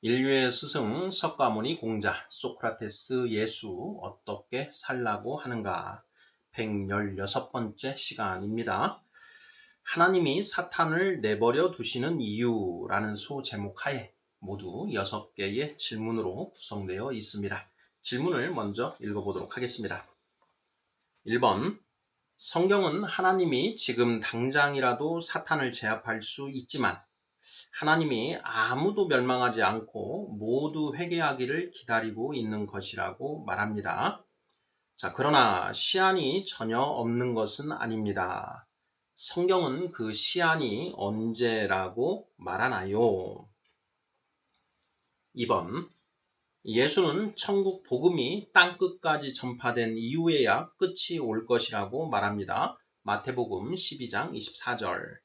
인류의 스승 석가모니 공자 소크라테스 예수 어떻게 살라고 하는가 116번째 시간입니다. 하나님이 사탄을 내버려 두시는 이유라는 소제목하에 모두 6개의 질문으로 구성되어 있습니다. 질문을 먼저 읽어보도록 하겠습니다. 1번, 성경은 하나님이 지금 당장이라도 사탄을 제압할 수 있지만 하나님이 아무도 멸망하지 않고 모두 회개하기를 기다리고 있는 것이라고 말합니다. 자, 그러나 시한이 전혀 없는 것은 아닙니다. 성경은 그 시한이 언제라고 말하나요? 2번, 예수는 천국 복음이 땅끝까지 전파된 이후에야 끝이 올 것이라고 말합니다. 마태복음 12장 24절.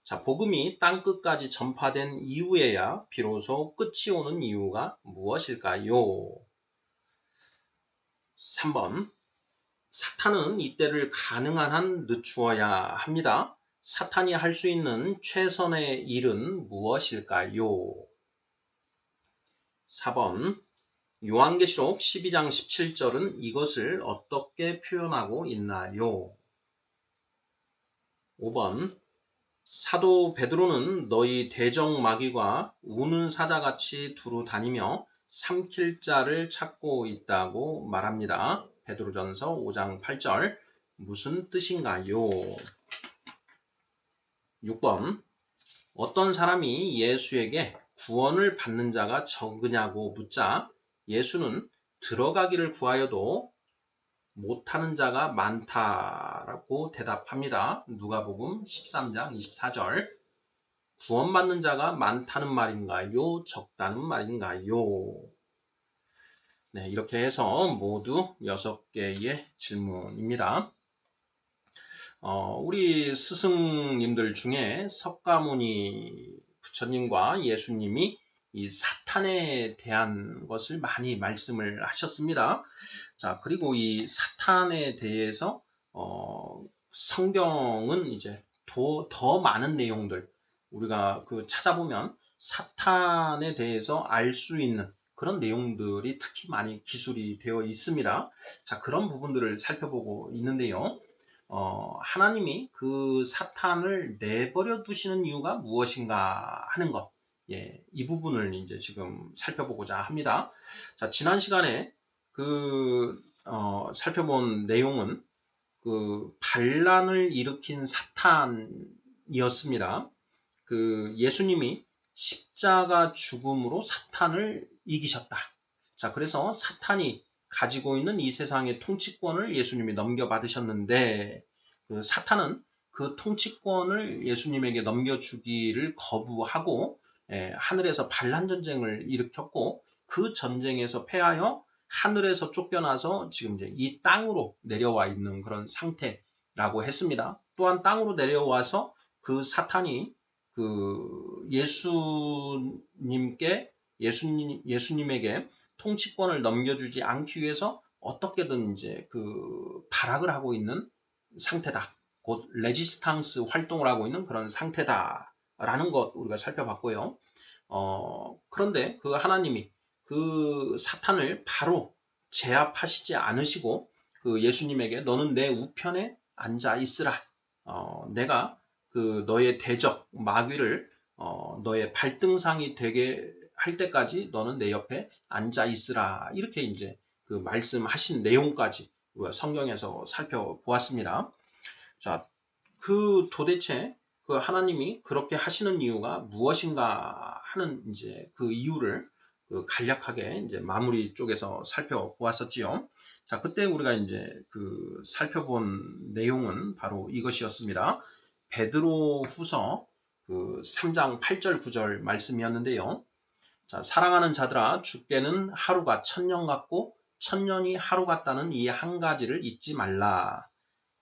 자, 복음이 땅끝까지 전파된 이후에야 비로소 끝이 오는 이유가 무엇일까요? 3번, 사탄은 이때를 가능한 한 늦추어야 합니다. 사탄이 할 수 있는 최선의 일은 무엇일까요? 4번, 요한계시록 12장 17절은 이것을 어떻게 표현하고 있나요? 5번, 사도 베드로는 너희 대적 마귀가 우는 사자같이 두루 다니며 삼킬 자를 찾고 있다고 말합니다. 베드로전서 5장 8절 무슨 뜻인가요? 6번, 어떤 사람이 예수에게 구원을 받는 자가 적으냐고 묻자 예수는 들어가기를 구하여도 못하는 자가 많다라고 대답합니다. 누가복음 13장 24절. 구원받는 자가 많다는 말인가요? 적다는 말인가요? 네, 이렇게 해서 모두 6개의 질문입니다. 우리 스승님들 중에 석가모니 부처님과 예수님이 이 사탄에 대한 것을 많이 말씀을 하셨습니다. 자, 그리고 이 사탄에 대해서 성경은 이제 더 많은 내용들 우리가 찾아보면 사탄에 대해서 알 수 있는 그런 내용들이 특히 많이 기술이 되어 있습니다. 자, 그런 부분들을 살펴보고 있는데요. 하나님이 그 사탄을 내버려 두시는 이유가 무엇인가 하는 것. 예, 이 부분을 이제 지금 살펴보고자 합니다. 자, 지난 시간에 살펴본 내용은 반란을 일으킨 사탄이었습니다. 예수님이 십자가 죽음으로 사탄을 이기셨다. 자, 그래서 사탄이 가지고 있는 이 세상의 통치권을 예수님이 넘겨받으셨는데 사탄은 그 통치권을 예수님에게 넘겨주기를 거부하고 하늘에서 반란 전쟁을 일으켰고 그 전쟁에서 패하여 하늘에서 쫓겨나서 지금 이제 이 땅으로 내려와 있는 그런 상태라고 했습니다. 또한 땅으로 내려와서 그 사탄이 예수님에게 통치권을 넘겨주지 않기 위해서 어떻게든 이제 발악을 하고 있는 상태다. 곧 레지스탕스 활동을 하고 있는 그런 상태다라는 것 우리가 살펴봤고요. 그런데 하나님이 사탄을 바로 제압하시지 않으시고 예수님에게 너는 내 우편에 앉아 있으라. 내가 너의 대적 마귀를 너의 발등상이 되게 할 때까지 너는 내 옆에 앉아 있으라. 이렇게 이제 말씀하신 내용까지 우리가 성경에서 살펴보았습니다. 자, 도대체 하나님이 그렇게 하시는 이유가 무엇인가 하는 이제 이유를 간략하게 이제 마무리 쪽에서 살펴보았었지요. 자, 그때 우리가 이제 살펴본 내용은 바로 이것이었습니다. 베드로후서 3장 8절 9절 말씀이었는데요. 자, 사랑하는 자들아 주께는 하루가 천년 같고 천년이 하루 같다는 이 한 가지를 잊지 말라.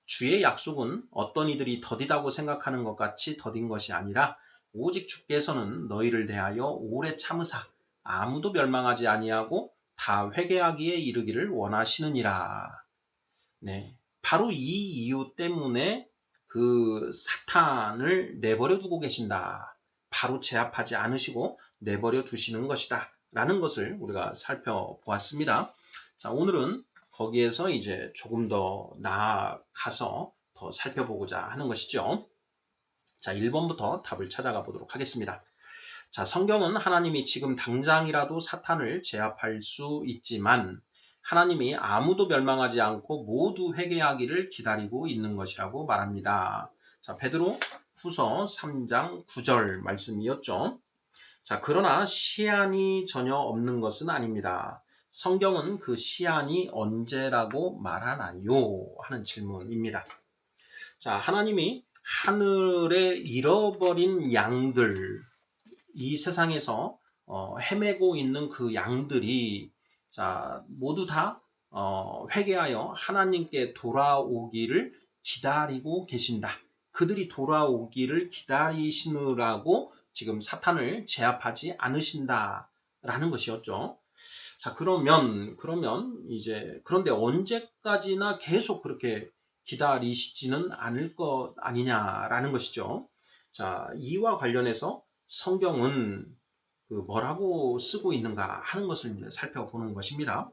주의 약속은 어떤 이들이 더디다고 생각하는 것 같이 더딘 것이 아니라 오직 주께서는 너희를 대하여 오래 참으사 아무도 멸망하지 아니하고 다 회개하기에 이르기를 원하시느니라. 네, 바로 이 이유 때문에 사탄을 내버려 두고 계신다. 바로 제압하지 않으시고 내버려 두시는 것이다 라는 것을 우리가 살펴보았습니다. 자, 오늘은 거기에서 이제 조금 더 나아가서 더 살펴보고자 하는 것이죠. 자, 1번부터 답을 찾아가 보도록 하겠습니다. 자, 성경은 하나님이 지금 당장이라도 사탄을 제압할 수 있지만 하나님이 아무도 멸망하지 않고 모두 회개하기를 기다리고 있는 것이라고 말합니다. 자, 베드로 후서 3장 9절 말씀이었죠. 자, 그러나 시한이 전혀 없는 것은 아닙니다. 성경은 그 시한이 언제라고 말하나요? 하는 질문입니다. 자, 하나님이 하늘에 잃어버린 양들, 이 세상에서 헤매고 있는 그 양들이 자, 모두 다 회개하여 하나님께 돌아오기를 기다리고 계신다. 그들이 돌아오기를 기다리시느라고 지금 사탄을 제압하지 않으신다라는 것이었죠. 자, 그러면 이제 그런데 언제까지나 계속 그렇게 기다리시지는 않을 것 아니냐라는 것이죠. 자, 이와 관련해서 성경은 그 뭐라고 쓰고 있는가 하는 것을 이제 살펴보는 것입니다.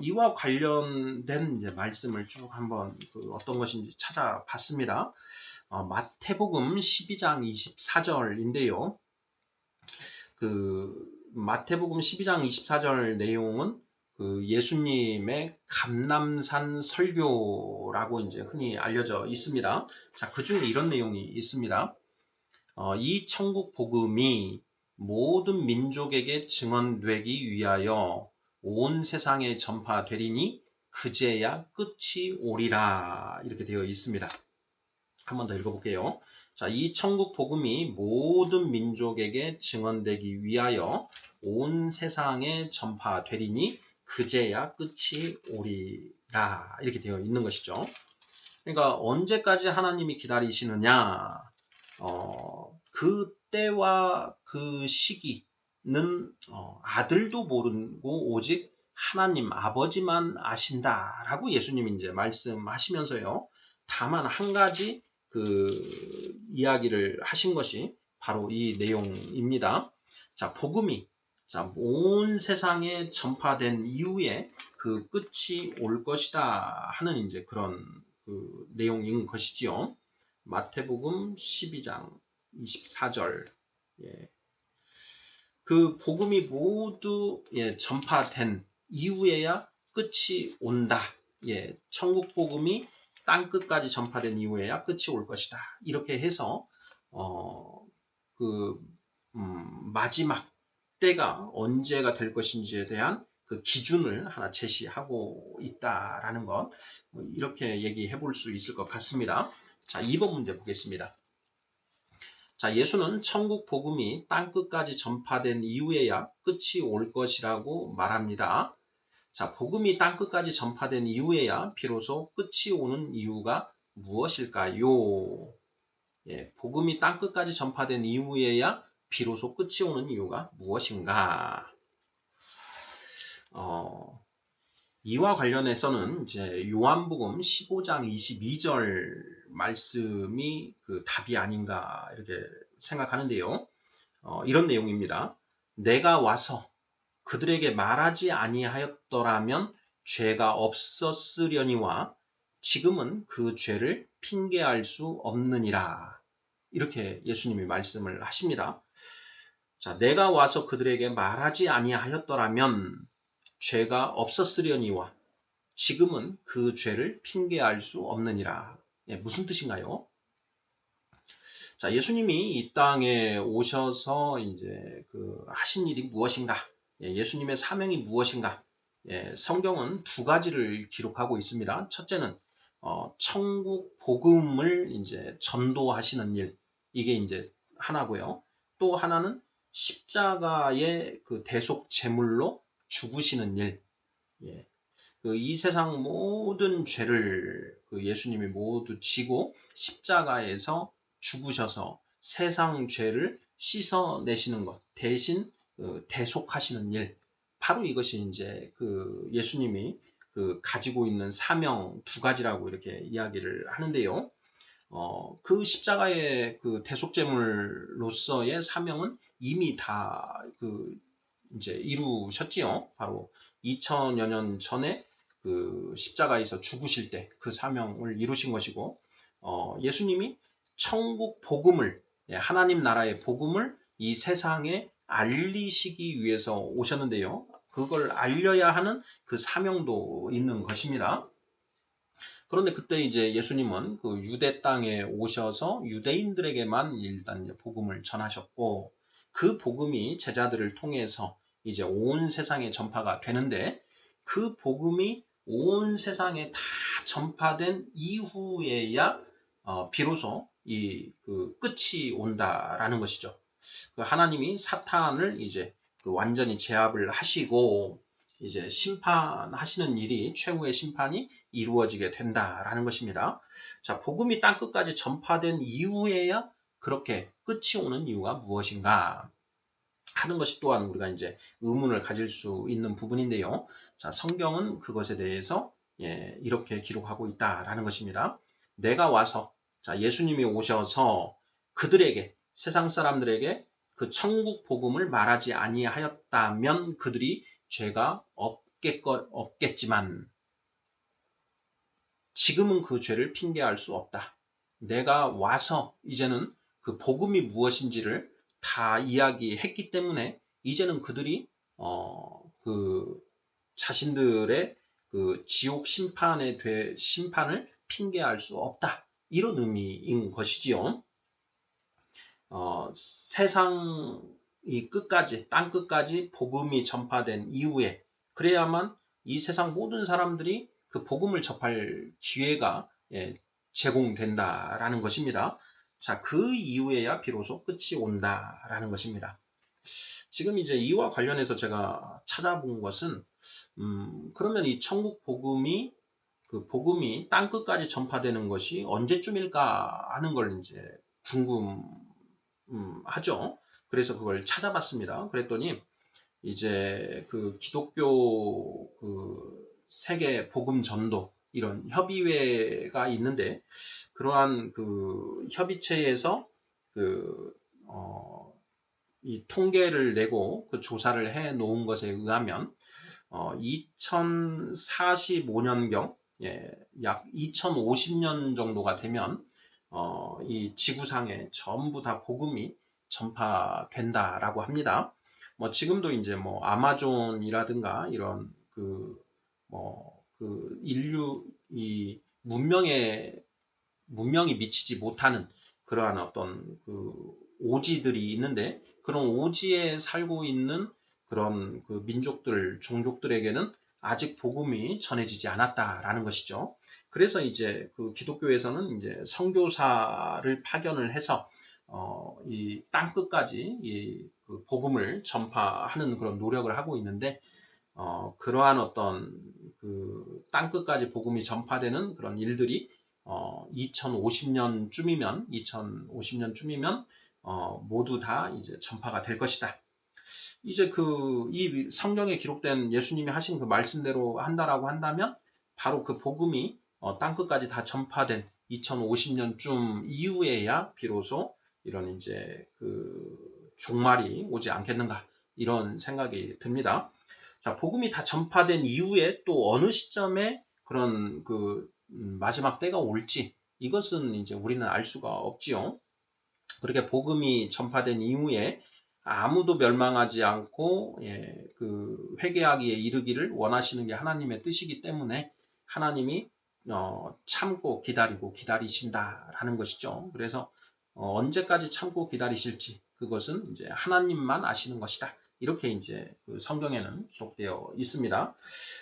이와 관련된 이제 말씀을 쭉 한번 그 어떤 것인지 찾아봤습니다. 마태복음 12장 24절인데요. 그 마태복음 12장 24절 내용은 그 예수님의 감람산 설교라고 이제 흔히 알려져 있습니다. 자, 그 중에 이런 내용이 있습니다. 이 천국 복음이 모든 민족에게 증언되기 위하여 온 세상에 전파되리니 그제야 끝이 오리라 이렇게 되어 있습니다. 한 번 더 읽어볼게요. 자, 이 천국 복음이 모든 민족에게 증언되기 위하여 온 세상에 전파되리니 그제야 끝이 오리라 이렇게 되어 있는 것이죠. 그러니까 언제까지 하나님이 기다리시느냐? 그 때와 그 시기는 아들도 모르고 오직 하나님 아버지만 아신다라고 예수님이 이제 말씀하시면서요. 다만 한 가지 그 이야기를 하신 것이 바로 이 내용입니다. 자, 복음이 온 세상에 전파된 이후에 그 끝이 올 것이다 하는 이제 그런 그 내용인 것이지요. 마태복음 12장 24절. 예. 그 복음이 모두 전파된 이후에야 끝이 온다. 예. 천국 복음이 땅 끝까지 전파된 이후에야 끝이 올 것이다. 이렇게 해서 마지막 때가 언제가 될 것인지에 대한 그 기준을 하나 제시하고 있다라는 것, 이렇게 얘기해 볼 수 있을 것 같습니다. 자, 2번 문제 보겠습니다. 자, 예수는 천국 복음이 땅 끝까지 전파된 이후에야 끝이 올 것이라고 말합니다. 자, 복음이 땅 끝까지 전파된 이후에야 비로소 끝이 오는 이유가 무엇일까요? 예, 복음이 땅 끝까지 전파된 이후에야 비로소 끝이 오는 이유가 무엇인가? 이와 관련해서는 이제 요한복음 15장 22절 말씀이 그 답이 아닌가 이렇게 생각하는데요. 이런 내용입니다. 내가 와서 그들에게 말하지 아니하였더라면 죄가 없었으려니와 지금은 그 죄를 핑계할 수 없느니라. 이렇게 예수님이 말씀을 하십니다. 자, 내가 와서 그들에게 말하지 아니하였더라면 죄가 없었으려니와 지금은 그 죄를 핑계할 수 없느니라. 예, 무슨 뜻인가요? 자, 예수님이 이 땅에 오셔서 이제 그 하신 일이 무엇인가? 예, 예수님의 사명이 무엇인가? 예, 성경은 두 가지를 기록하고 있습니다. 첫째는 천국 복음을 이제 전도하시는 일, 이게 이제 하나고요. 또 하나는 십자가의 그 대속 제물로 죽으시는 일. 예. 이 세상 모든 죄를 그 예수님이 모두 지고 십자가에서 죽으셔서 세상 죄를 씻어내시는 것, 대신 대속하시는 일. 바로 이것이 이제 그 예수님이 그 가지고 있는 사명 두 가지라고 이렇게 이야기를 하는데요. 그 십자가의 그 대속제물로서의 사명은 이미 다 이제 이루셨지요. 바로 2000여 년 전에 그 십자가에서 죽으실 때 그 사명을 이루신 것이고, 예수님이 천국 복음을, 하나님 나라의 복음을 이 세상에 알리시기 위해서 오셨는데요. 그걸 알려야 하는 그 사명도 있는 것입니다. 그런데 그때 이제 예수님은 그 유대 땅에 오셔서 유대인들에게만 일단 이제 복음을 전하셨고, 그 복음이 제자들을 통해서 이제 온 세상에 전파가 되는데, 그 복음이 온 세상에 다 전파된 이후에야 비로소 그 끝이 온다라는 것이죠. 그 하나님이 사탄을 이제 그 완전히 제압을 하시고 이제 심판하시는 일이, 최후의 심판이 이루어지게 된다라는 것입니다. 자, 복음이 땅끝까지 전파된 이후에야 그렇게 끝이 오는 이유가 무엇인가 하는 것이 또한 우리가 이제 의문을 가질 수 있는 부분인데요. 자, 성경은 그것에 대해서 이렇게 기록하고 있다라는 것입니다. 내가 와서, 자, 예수님이 오셔서 그들에게, 세상 사람들에게 그 천국 복음을 말하지 아니하였다면 그들이 죄가 없겠지만 지금은 그 죄를 핑계할 수 없다. 내가 와서 이제는 그 복음이 무엇인지를 다 이야기했기 때문에 이제는 그들이 그 자신들의 그 지옥 심판을 핑계할 수 없다. 이런 의미인 것이지요. 세상 이 끝까지, 땅 끝까지 복음이 전파된 이후에 그래야만 이 세상 모든 사람들이 그 복음을 접할 기회가 제공된다라는 것입니다. 자, 그 이후에야 비로소 끝이 온다라는 것입니다. 지금 이제 이와 관련해서 제가 찾아본 것은 그러면 이 천국 복음이, 그 복음이 땅 끝까지 전파되는 것이 언제쯤일까 하는 걸 이제 궁금하죠. 그래서 그걸 찾아봤습니다. 그랬더니 이제 그 기독교 그 세계 복음 전도 이런 협의회가 있는데, 그러한 그 협의체에서 이 통계를 내고 그 조사를 해 놓은 것에 의하면 2045년경, 약 2050년 정도가 되면 이 지구상에 전부 다 복음이 전파된다라고 합니다. 뭐 지금도 이제 뭐 아마존이라든가 이런 그 인류 이 문명이 미치지 못하는 그러한 어떤 그 오지들이 있는데, 그런 오지에 살고 있는 그런 그 민족들, 종족들에게는 아직 복음이 전해지지 않았다라는 것이죠. 그래서 이제 그 기독교에서는 이제 선교사를 파견을 해서 이 땅 끝까지 그 복음을 전파하는 그런 노력을 하고 있는데, 그러한 어떤 그 땅 끝까지 복음이 전파되는 그런 일들이 2050년쯤이면 모두 다 이제 전파가 될 것이다. 이제 이 성경에 기록된 예수님이 하신 그 말씀대로 한다라고 한다면 바로 그 복음이 땅 끝까지 다 전파된 2050년쯤 이후에야 비로소 이런 이제 그 종말이 오지 않겠는가, 이런 생각이 듭니다. 자, 복음이 다 전파된 이후에 또 어느 시점에 그런 그 마지막 때가 올지, 이것은 이제 우리는 알 수가 없지요. 그렇게 복음이 전파된 이후에 아무도 멸망하지 않고 그 회개하기에 이르기를 원하시는 게 하나님의 뜻이기 때문에 하나님이 참고 기다리고 기다리신다라는 것이죠. 그래서 언제까지 참고 기다리실지 그것은 이제 하나님만 아시는 것이다. 이렇게 이제 그 성경에는 기록되어 있습니다.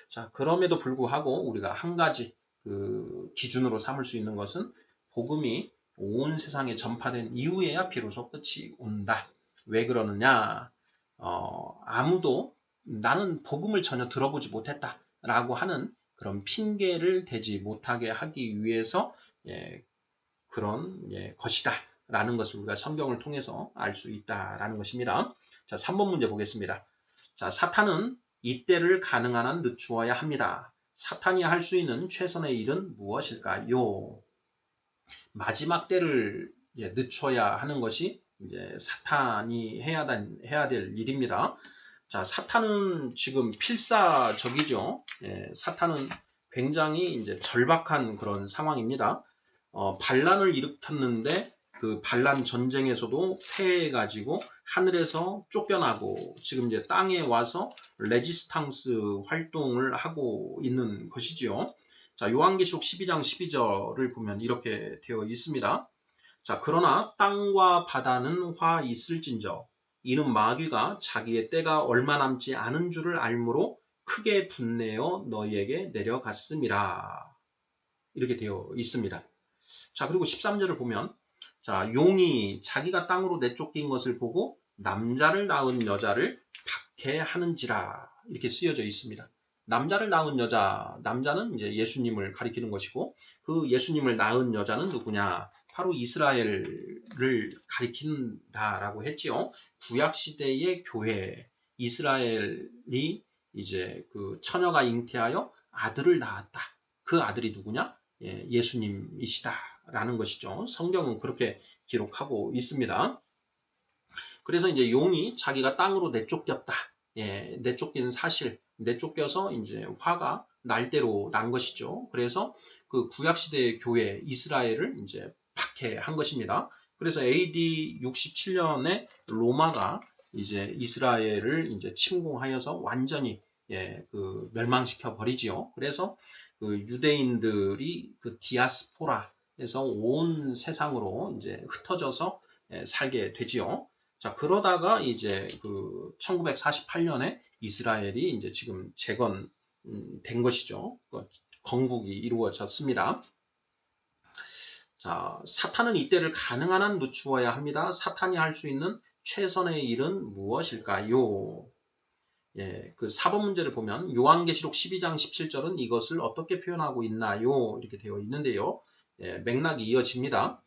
자, 그럼에도 불구하고 우리가 한 가지 그 기준으로 삼을 수 있는 것은 복음이 온 세상에 전파된 이후에야 비로소 끝이 온다. 왜 그러느냐? 아무도 나는 복음을 전혀 들어보지 못했다 라고 하는 그런 핑계를 대지 못하게 하기 위해서 그런 것이다 라는 것을 우리가 성경을 통해서 알 수 있다라는 것입니다. 자, 3번 문제 보겠습니다. 자, 사탄은 이때를 가능한 한 늦추어야 합니다. 사탄이 할 수 있는 최선의 일은 무엇일까요? 마지막 때를 늦춰야 하는 것이 이제 사탄이 해야 될 일입니다. 자, 사탄은 지금 필사적이죠. 예, 사탄은 굉장히 이제 절박한 그런 상황입니다. 반란을 일으켰는데 그 반란 전쟁에서도 패해가지고 하늘에서 쫓겨나고 지금 이제 땅에 와서 레지스탕스 활동을 하고 있는 것이지요. 자, 요한계시록 12장 12절을 보면 이렇게 되어 있습니다. 자, 그러나 땅과 바다는 화 있을진저 이는 마귀가 자기의 때가 얼마 남지 않은 줄을 알므로 크게 분내어 너희에게 내려갔음이라. 이렇게 되어 있습니다. 자, 그리고 13절을 보면 자, 용이 자기가 땅으로 내쫓긴 것을 보고 남자를 낳은 여자를 박해하는지라 이렇게 쓰여져 있습니다. 남자를 낳은 여자, 남자는 이제 예수님을 가리키는 것이고 그 예수님을 낳은 여자는 누구냐? 바로 이스라엘을 가리킨다라고 했지요. 구약 시대의 교회, 이스라엘이 이제 그 처녀가 잉태하여 아들을 낳았다. 그 아들이 누구냐? 예수님이시다라는 것이죠. 성경은 그렇게 기록하고 있습니다. 그래서 이제 용이 자기가 땅으로 내쫓겼다. 내쫓긴 사실, 내쫓겨서 이제 화가 날 대로 난 것이죠. 그래서 그 구약시대의 교회 이스라엘을 이제 박해한 것입니다. 그래서 AD 67년에 로마가 이제 이스라엘을 이제 침공하여서 완전히 그 멸망시켜 버리지요. 그래서 그 유대인들이 그 디아스포라에서 온 세상으로 이제 흩어져서 살게 되지요. 자, 그러다가 이제 그 1948년에 이스라엘이 이제 지금 재건된 것이죠. 건국이 이루어졌습니다. 자, 사탄은 이때를 가능한 한 늦추어야 합니다. 사탄이 할 수 있는 최선의 일은 무엇일까요? 그 4번 문제를 보면 요한계시록 12장 17절은 이것을 어떻게 표현하고 있나요? 이렇게 되어 있는데요. 맥락이 이어집니다.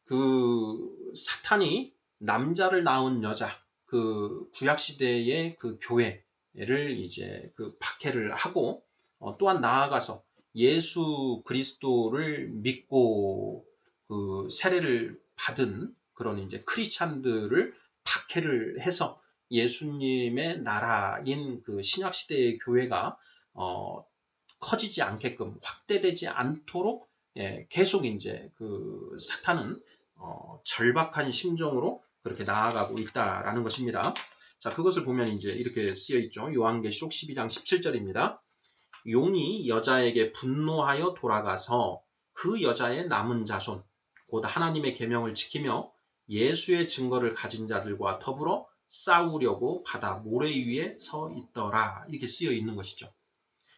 그 사탄이 남자를 낳은 여자, 그 구약시대의 그 교회를 이제 그 박해를 하고 또한 나아가서 예수 그리스도를 믿고 그 세례를 받은 그런 이제 크리스찬들을 박해를 해서 예수님의 나라인 그 신약시대의 교회가 커지지 않게끔 확대되지 않도록 계속 이제 그 사탄은 절박한 심정으로 그렇게 나아가고 있다라는 것입니다. 자, 그것을 보면 이제 이렇게 쓰여 있죠. 요한계시록 12장 17절입니다. 용이 여자에게 분노하여 돌아가서 그 여자의 남은 자손, 곧 하나님의 계명을 지키며 예수의 증거를 가진 자들과 더불어 싸우려고 바다 모래 위에 서 있더라. 이렇게 쓰여 있는 것이죠.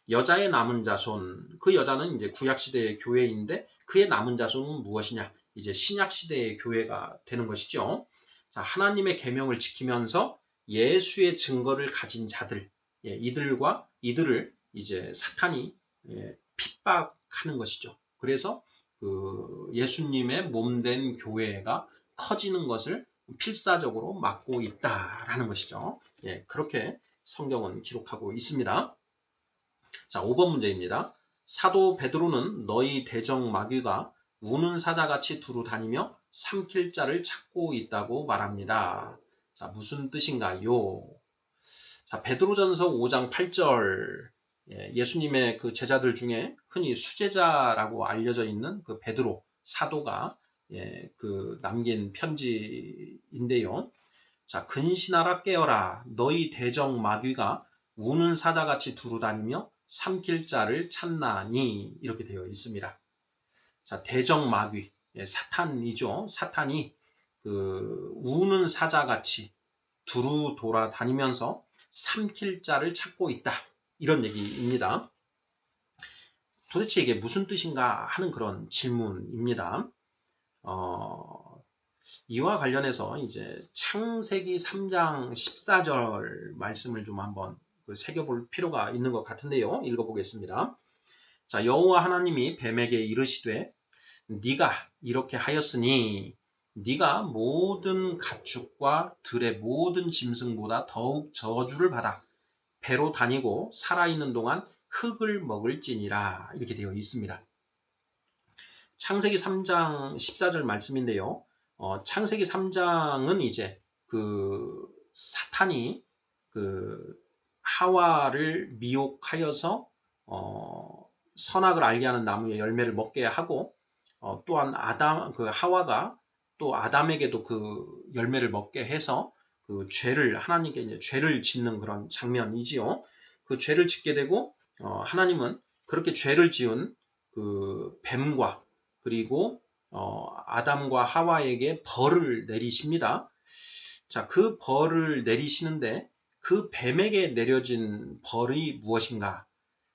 여자의 남은 자손, 그 여자는 이제 구약시대의 교회인데 그의 남은 자손은 무엇이냐? 이제 신약시대의 교회가 되는 것이죠. 자, 하나님의 계명을 지키면서 예수의 증거를 가진 자들, 이들을 이제 사탄이 핍박하는 것이죠. 그래서 그 예수님의 몸된 교회가 커지는 것을 필사적으로 막고 있다라는 것이죠. 그렇게 성경은 기록하고 있습니다. 자, 5번 문제입니다. 사도 베드로는 너희 대적 마귀가 우는 사자같이 두루 다니며 삼킬 자를 찾고 있다고 말합니다. 자, 무슨 뜻인가요? 자, 베드로전서 5장 8절 예수님의 그 제자들 중에 흔히 수제자라고 알려져 있는 그 베드로 사도가 그 남긴 편지인데요. 자, 근신하라 깨어라 너희 대적 마귀가 우는 사자같이 두루 다니며 삼킬 자를 찾나니 이렇게 되어 있습니다. 자, 대적 마귀 사탄이죠. 사탄이 그 우는 사자같이 두루 돌아다니면서 삼킬 자를 찾고 있다. 이런 얘기입니다. 도대체 이게 무슨 뜻인가 하는 그런 질문입니다. 이와 관련해서 이제 창세기 3장 14절 말씀을 좀 한번 새겨볼 필요가 있는 것 같은데요. 읽어보겠습니다. 자, 여호와 하나님이 뱀에게 이르시되 네가 이렇게 하였으니 네가 모든 가축과 들의 모든 짐승보다 더욱 저주를 받아 배로 다니고 살아있는 동안 흙을 먹을지니라 이렇게 되어 있습니다. 창세기 3장 14절 말씀인데요. 창세기 3장은 이제 그 사탄이 그 하와를 미혹하여서 선악을 알게 하는 나무의 열매를 먹게 하고 또한 그 하와가 또 아담에게도 그 열매를 먹게 해서 그 죄를 하나님께 이제 죄를 짓는 그런 장면이지요. 그 죄를 짓게 되고 하나님은 그렇게 죄를 지은 그 뱀과 그리고 아담과 하와에게 벌을 내리십니다. 자, 그 벌을 내리시는데 그 뱀에게 내려진 벌이 무엇인가?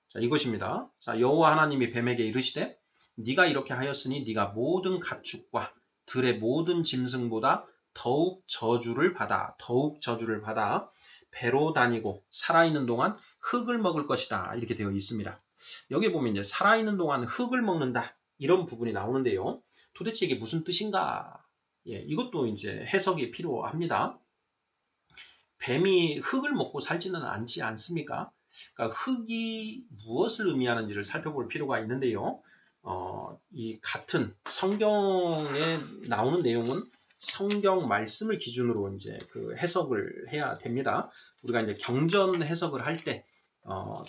자, 이것입니다. 자, 여호와 하나님이 뱀에게 이르시되 네가 이렇게 하였으니 네가 모든 가축과 들의 모든 짐승보다 더욱 저주를 받아 배로 다니고 살아있는 동안 흙을 먹을 것이다. 이렇게 되어 있습니다. 여기 보면 이제 살아있는 동안 흙을 먹는다. 이런 부분이 나오는데요. 도대체 이게 무슨 뜻인가? 예, 이것도 이제 해석이 필요합니다. 뱀이 흙을 먹고 살지는 않지 않습니까? 그러니까 흙이 무엇을 의미하는지를 살펴볼 필요가 있는데요. 이 같은 성경에 나오는 내용은 성경 말씀을 기준으로 이제 그 해석을 해야 됩니다. 우리가 이제 경전 해석을 할 때,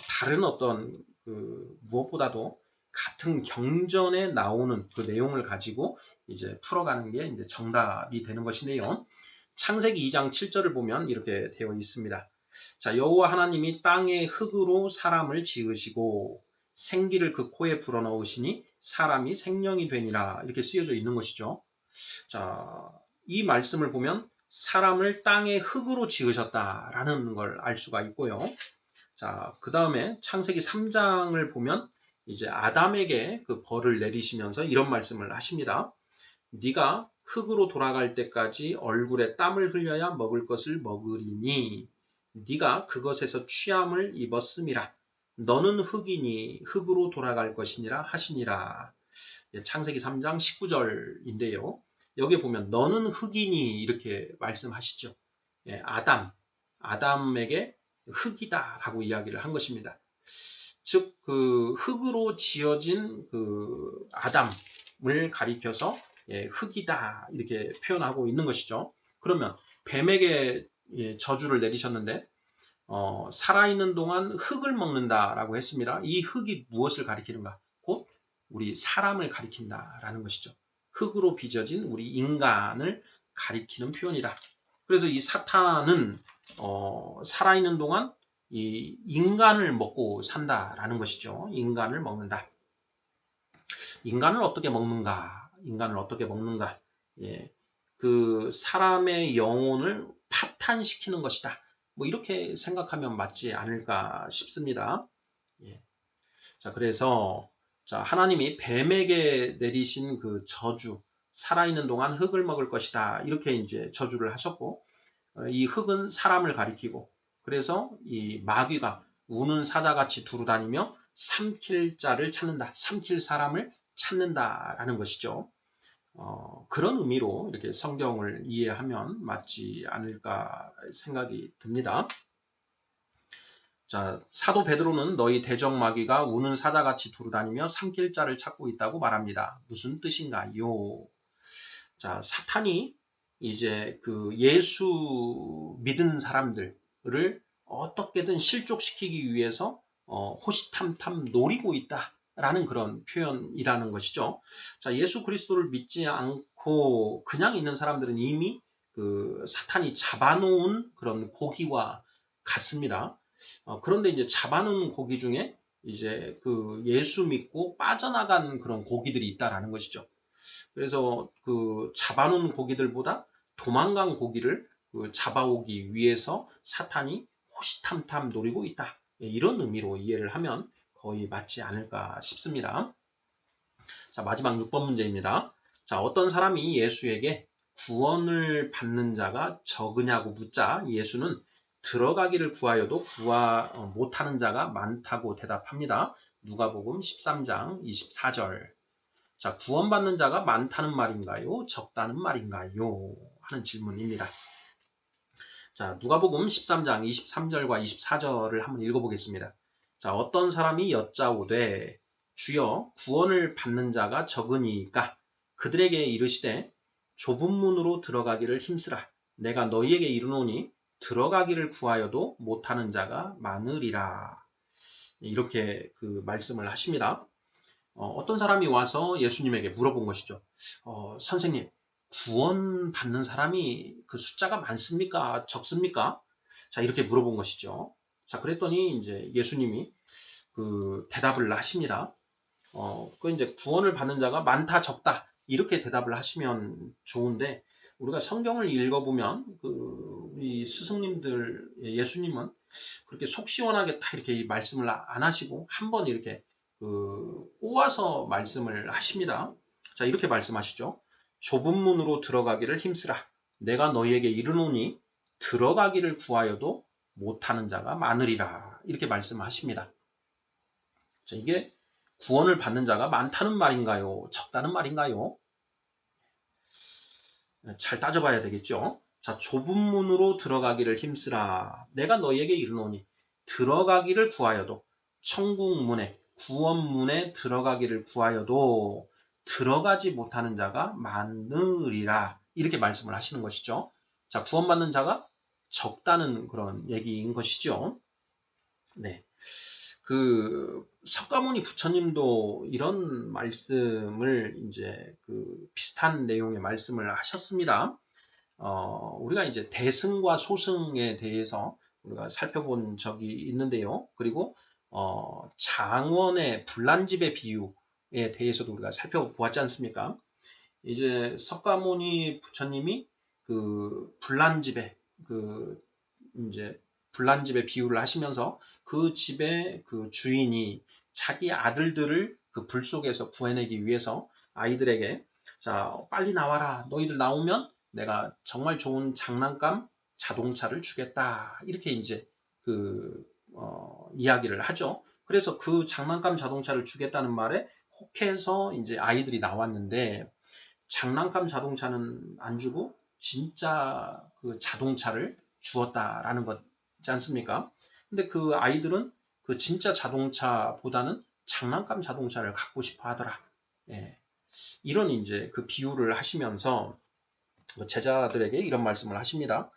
다른 어떤 그 무엇보다도 같은 경전에 나오는 그 내용을 가지고 이제 풀어가는 게 이제 정답이 되는 것인데요. 창세기 2장 7절을 보면 이렇게 되어 있습니다. 자, 여호와 하나님이 땅의 흙으로 사람을 지으시고 생기를 그 코에 불어넣으시니 사람이 생명이 되니라 이렇게 쓰여져 있는 것이죠. 자, 이 말씀을 보면 사람을 땅의 흙으로 지으셨다라는 걸 알 수가 있고요. 자, 그 다음에 창세기 3장을 보면 이제 아담에게 그 벌을 내리시면서 이런 말씀을 하십니다. 네가 흙으로 돌아갈 때까지 얼굴에 땀을 흘려야 먹을 것을 먹으리니 네가 그것에서 취함을 입었음이라. 너는 흙이니 흙으로 돌아갈 것이니라 하시니라. 창세기 3장 19절인데요. 여기 보면 너는 흙이니 이렇게 말씀하시죠. 아담에게 흙이다라고 이야기를 한 것입니다. 즉 그 흙으로 지어진 그 아담을 가리켜서 흙이다 이렇게 표현하고 있는 것이죠. 그러면 뱀에게 저주를 내리셨는데 살아있는 동안 흙을 먹는다라고 했습니다. 이 흙이 무엇을 가리키는가? 곧 우리 사람을 가리킨다라는 것이죠. 흙으로 빚어진 우리 인간을 가리키는 표현이다. 그래서 이 사탄은 살아있는 동안 이 인간을 먹고 산다라는 것이죠. 인간을 먹는다. 인간을 어떻게 먹는가? 예, 그 사람의 영혼을 파탄시키는 것이다. 뭐 이렇게 생각하면 맞지 않을까 싶습니다. 예. 자, 그래서 자, 하나님이 뱀에게 내리신 그 저주, 살아있는 동안 흙을 먹을 것이다. 이렇게 이제 저주를 하셨고, 이 흙은 사람을 가리키고, 그래서 이 마귀가 우는 사자같이 두루다니며 삼킬 자를 찾는다. 삼킬 사람을 찾는다라는 것이죠. 그런 의미로 이렇게 성경을 이해하면 맞지 않을까 생각이 듭니다. 자, 사도 베드로는 너희 대적 마귀가 우는 사자같이 두루다니며 삼킬 자를 찾고 있다고 말합니다. 무슨 뜻인가요? 자, 사탄이 이제 그 예수 믿은 사람들을 어떻게든 실족시키기 위해서 호시탐탐 노리고 있다라는 그런 표현이라는 것이죠. 자, 예수 그리스도를 믿지 않고 그냥 있는 사람들은 이미 그 사탄이 잡아놓은 그런 고기와 같습니다. 그런데 이제 잡아놓은 고기 중에 이제 그 예수 믿고 빠져나간 그런 고기들이 있다라는 것이죠. 그래서 그 잡아놓은 고기들보다 도망간 고기를 그 잡아오기 위해서 사탄이 호시탐탐 노리고 있다. 이런 의미로 이해를 하면 거의 맞지 않을까 싶습니다. 자, 마지막 6번 문제입니다. 자, 어떤 사람이 예수에게 구원을 받는 자가 적으냐고 묻자 예수는 들어가기를 구하여도 못하는 자가 많다고 대답합니다. 누가복음 13장 24절. 자, 구원받는 자가 많다는 말인가요? 적다는 말인가요? 하는 질문입니다. 자, 누가복음 13장 23절과 24절을 한번 읽어보겠습니다. 자, 어떤 사람이 여짜오되 주여 구원을 받는 자가 적으니까 그들에게 이르시되 좁은 문으로 들어가기를 힘쓰라. 내가 너희에게 이르노니 들어가기를 구하여도 못하는 자가 많으리라. 이렇게 그 말씀을 하십니다. 어떤 사람이 와서 예수님에게 물어본 것이죠. 선생님, 구원 받는 사람이 그 숫자가 많습니까? 적습니까? 자, 이렇게 물어본 것이죠. 자, 그랬더니 이제 예수님이 그 대답을 하십니다. 그 이제 구원을 받는 자가 많다, 적다. 이렇게 대답을 하시면 좋은데, 우리가 성경을 읽어보면, 우리 스승님들, 예수님은 그렇게 속 시원하게 다 이렇게 말씀을 안 하시고, 한번 이렇게 꼬아서 말씀을 하십니다. 자, 이렇게 말씀하시죠. 좁은 문으로 들어가기를 힘쓰라. 내가 너희에게 이르노니 들어가기를 구하여도 못하는 자가 많으리라. 이렇게 말씀하십니다. 자, 이게 구원을 받는 자가 많다는 말인가요? 적다는 말인가요? 잘 따져봐야 되겠죠. 자, 좁은 문으로 들어가기를 힘쓰라. 내가 너희에게 이르노니 들어가기를 구하여도 천국 문에 구원 문에 들어가기를 구하여도 들어가지 못하는 자가 많으리라. 이렇게 말씀을 하시는 것이죠. 자, 구원받는 자가 적다는 그런 얘기인 것이죠. 네. 석가모니 부처님도 이런 말씀을 이제 비슷한 내용의 말씀을 하셨습니다. 우리가 이제 대승과 소승에 대해서 우리가 살펴본 적이 있는데요. 그리고 장원의 불난집의 비유에 대해서도 우리가 살펴보았지 않습니까? 이제 석가모니 부처님이 불난집의 이제 불난집의 비유를 하시면서 그 집의 주인이 자기 아들들을 불 속에서 구해내기 위해서 아이들에게 자, 빨리 나와라. 너희들 나오면 내가 정말 좋은 장난감 자동차를 주겠다. 이렇게 이제 이야기를 하죠. 그래서 그 장난감 자동차를 주겠다는 말에 혹해서 이제 아이들이 나왔는데 장난감 자동차는 안 주고 진짜 자동차를 주었다라는 거지 않습니까? 근데 그 아이들은 그 진짜 자동차보다는 장난감 자동차를 갖고 싶어 하더라. 예. 이런 이제 비유를 하시면서 제자들에게 이런 말씀을 하십니다.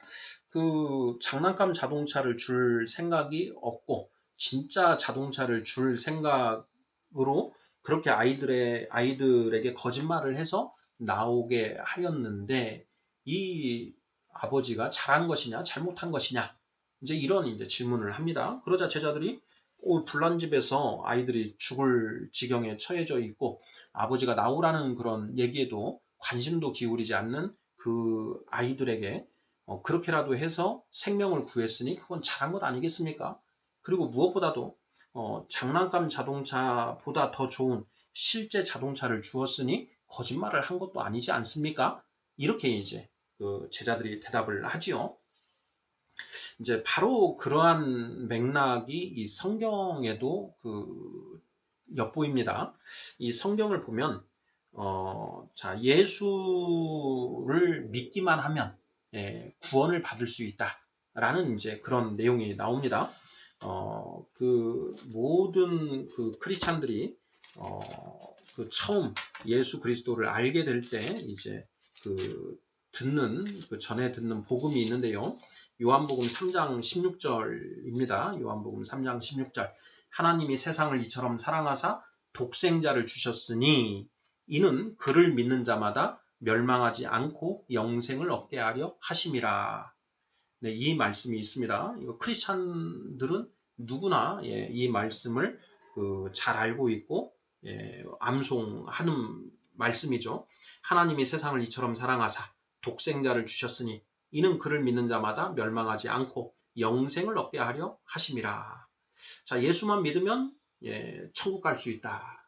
장난감 자동차를 줄 생각이 없고 진짜 자동차를 줄 생각으로 그렇게 아이들에게 거짓말을 해서 나오게 하였는데 이 아버지가 잘한 것이냐 잘못한 것이냐 이제 이런 이제 질문을 합니다. 그러자 제자들이 불난집에서 아이들이 죽을 지경에 처해져 있고 아버지가 나오라는 그런 얘기에도 관심도 기울이지 않는 그 아이들에게 그렇게라도 해서 생명을 구했으니 그건 잘한 것 아니겠습니까? 그리고 무엇보다도 장난감 자동차보다 더 좋은 실제 자동차를 주었으니 거짓말을 한 것도 아니지 않습니까? 이렇게 이제 제자들이 대답을 하지요. 이제 바로 그러한 맥락이 이 성경에도 엿보입니다. 이 성경을 보면 자, 예수를 믿기만 하면 구원을 받을 수 있다라는 이제 그런 내용이 나옵니다. 모든 크리스찬들이 처음 예수 그리스도를 알게 될 때 이제 전에 듣는 복음이 있는데요. 요한복음 3장 16절입니다. 요한복음 3장 16절. 하나님이 세상을 이처럼 사랑하사 독생자를 주셨으니 이는 그를 믿는 자마다 멸망하지 않고 영생을 얻게 하려 하심이라. 네, 이 말씀이 있습니다. 이거 크리스찬들은 누구나 이 말씀을 잘 알고 있고 암송하는 말씀이죠. 하나님이 세상을 이처럼 사랑하사 독생자를 주셨으니 이는 그를 믿는 자마다 멸망하지 않고 영생을 얻게 하려 하심이라. 자, 예수만 믿으면 천국 갈 수 있다.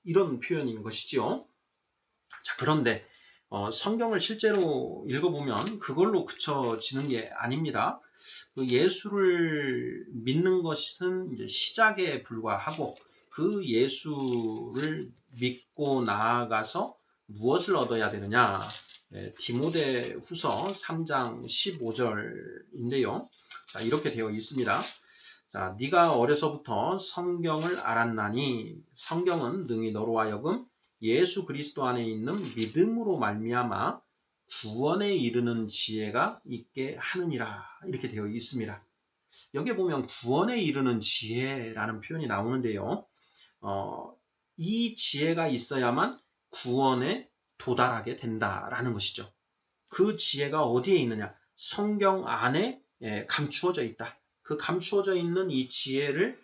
이런 표현인 것이지요. 자, 그런데 성경을 실제로 읽어보면 그걸로 그쳐지는 게 아닙니다. 예수를 믿는 것은 이제 시작에 불과하고 그 예수를 믿고 나아가서 무엇을 얻어야 되느냐? 디모데 후서 3장 15절인데요. 자, 이렇게 되어 있습니다. 자, 네가 어려서부터 성경을 알았나니 성경은 능히 너로 하여금 예수 그리스도 안에 있는 믿음으로 말미암아 구원에 이르는 지혜가 있게 하느니라 이렇게 되어 있습니다. 여기에 보면 구원에 이르는 지혜라는 표현이 나오는데요. 이 지혜가 있어야만 구원에 도달하게 된다라는 것이죠. 그 지혜가 어디에 있느냐? 성경 안에 감추어져 있다. 그 감추어져 있는 이 지혜를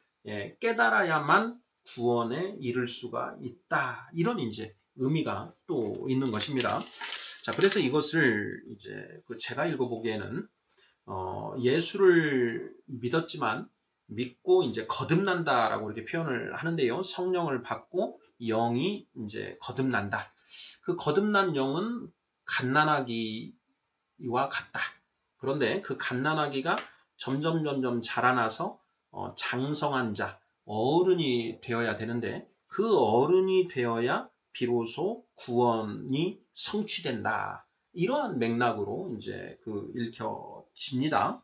깨달아야만 구원에 이를 수가 있다. 이런 이제 의미가 또 있는 것입니다. 자, 그래서 이것을 이제 제가 읽어보기에는 예수를 믿었지만 믿고 이제 거듭난다라고 이렇게 표현을 하는데요. 성령을 받고 영이 이제 거듭난다. 그 거듭난 영은 갓난아기와 같다. 그런데 그 갓난아기가 점점 자라나서 장성한 자, 어른이 되어야 되는데 그 어른이 되어야 비로소 구원이 성취된다. 이러한 맥락으로 이제 읽혀집니다.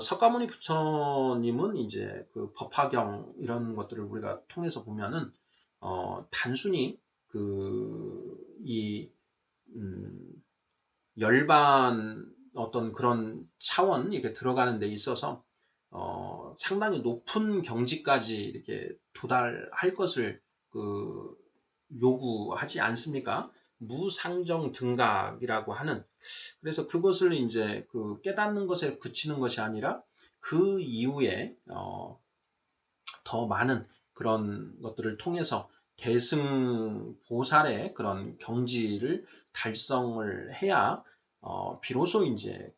석가모니 부처님은 이제 법화경 이런 것들을 우리가 통해서 보면은 단순히 이 열반 어떤 그런 차원 이렇게 들어가는 데 있어서 상당히 높은 경지까지 이렇게 도달할 것을 요구하지 않습니까? 무상정 등각이라고 하는, 그래서 그것을 이제 깨닫는 것에 그치는 것이 아니라 그 이후에 더 많은 그런 것들을 통해서 대승보살의 그런 경지를 달성을 해야 비로소 이제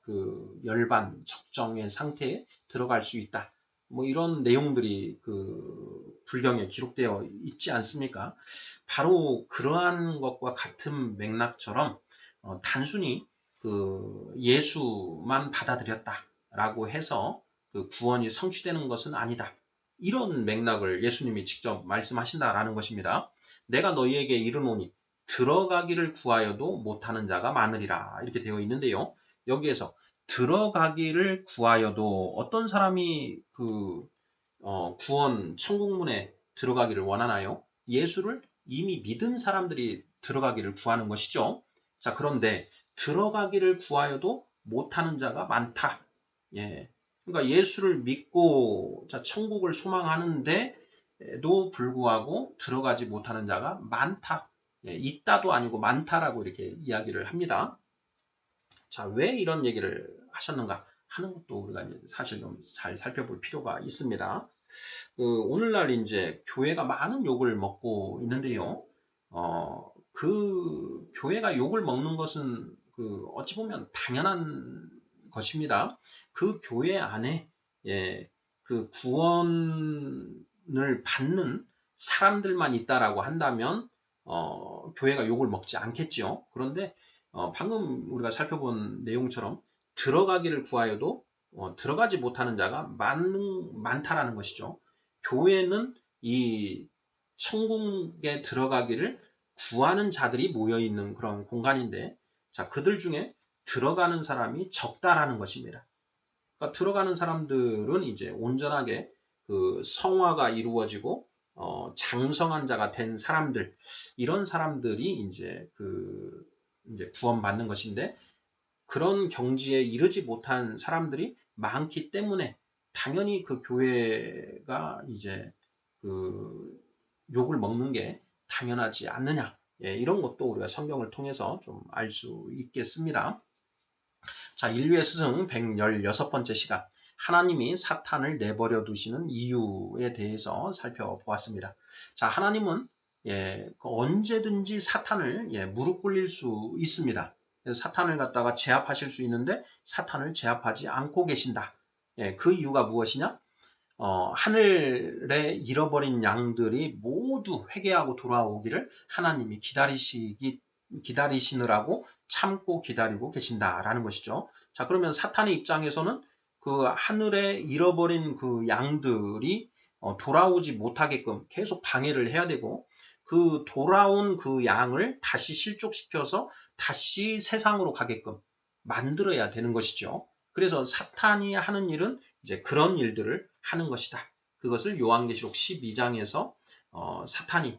열반 적정의 상태에 들어갈 수 있다. 뭐 이런 내용들이 불경에 기록되어 있지 않습니까? 바로 그러한 것과 같은 맥락처럼 단순히 예수만 받아들였다라고 해서 구원이 성취되는 것은 아니다. 이런 맥락을 예수님이 직접 말씀하신다라는 것입니다. 내가 너희에게 이르노니 들어가기를 구하여도 못하는 자가 많으리라 이렇게 되어 있는데요. 여기에서 들어가기를 구하여도 어떤 사람이 구원 천국문에 들어가기를 원하나요? 예수를 이미 믿은 사람들이 들어가기를 구하는 것이죠. 자, 그런데 들어가기를 구하여도 못하는 자가 많다. 예. 그러니까 예수를 믿고 천국을 소망하는데도 불구하고 들어가지 못하는 자가 많다. 예, 있다도 아니고 많다라고 이렇게 이야기를 합니다. 자, 왜 이런 얘기를 하셨는가 하는 것도 우리가 이제 사실 좀 잘 살펴볼 필요가 있습니다. 오늘날 이제 교회가 많은 욕을 먹고 있는데요. 교회가 욕을 먹는 것은 어찌 보면 당연한 것입니다. 그 교회 안에 구원을 받는 사람들만 있다라고 한다면 교회가 욕을 먹지 않겠죠. 그런데 방금 우리가 살펴본 내용처럼 들어가기를 구하여도 들어가지 못하는 자가 많다라는 것이죠. 교회는 이 천국에 들어가기를 구하는 자들이 모여있는 그런 공간인데, 자, 그들 중에 들어가는 사람이 적다라는 것입니다. 그러니까 들어가는 사람들은 이제 온전하게 성화가 이루어지고 장성한 자가 된 사람들, 이런 사람들이 이제 구원받는 것인데, 그런 경지에 이르지 못한 사람들이 많기 때문에 당연히 그 교회가 이제 욕을 먹는 게 당연하지 않느냐. 예, 이런 것도 우리가 성경을 통해서 좀 알 수 있겠습니다. 자, 인류의 스승 116번째 시간. 하나님이 사탄을 내버려 두시는 이유에 대해서 살펴보았습니다. 자, 하나님은 언제든지 사탄을 무릎 꿇릴 수 있습니다. 그래서 사탄을 갖다가 제압하실 수 있는데 사탄을 제압하지 않고 계신다. 그 이유가 무엇이냐? 하늘에 잃어버린 양들이 모두 회개하고 돌아오기를 하나님이 기다리시느라고 참고 기다리고 계신다라는 것이죠. 자, 그러면 사탄의 입장에서는 하늘에 잃어버린 양들이 돌아오지 못하게끔 계속 방해를 해야 되고, 돌아온 양을 다시 실족시켜서 다시 세상으로 가게끔 만들어야 되는 것이죠. 그래서 사탄이 하는 일은 이제 그런 일들을 하는 것이다. 그것을 요한계시록 12장에서 사탄이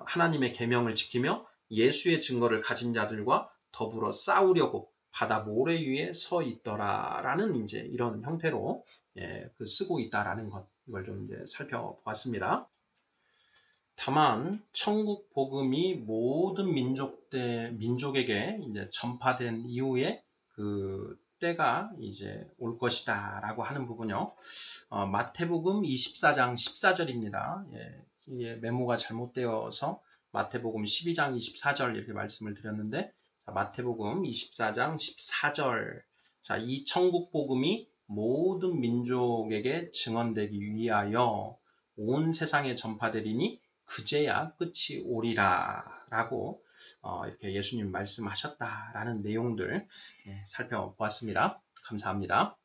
하나님의 계명을 지키며 예수의 증거를 가진 자들과 더불어 싸우려고 바다 모래 위에 서 있더라라는 이제 이런 형태로 그 쓰고 있다라는 것, 이걸 좀 이제 살펴보았습니다. 다만 천국 복음이 모든 민족에게 이제 전파된 이후에 그 때가 이제 올 것이다라고 하는 부분요. 마태복음 24장 14절입니다. 이게 메모가 잘못되어서 마태복음 12장 24절 이렇게 말씀을 드렸는데, 마태복음 24장 14절. 자, 이 천국 복음이 모든 민족에게 증언되기 위하여 온 세상에 전파되리니 그제야 끝이 오리라 라고 이렇게 예수님 말씀하셨다라는 내용들 살펴보았습니다. 감사합니다.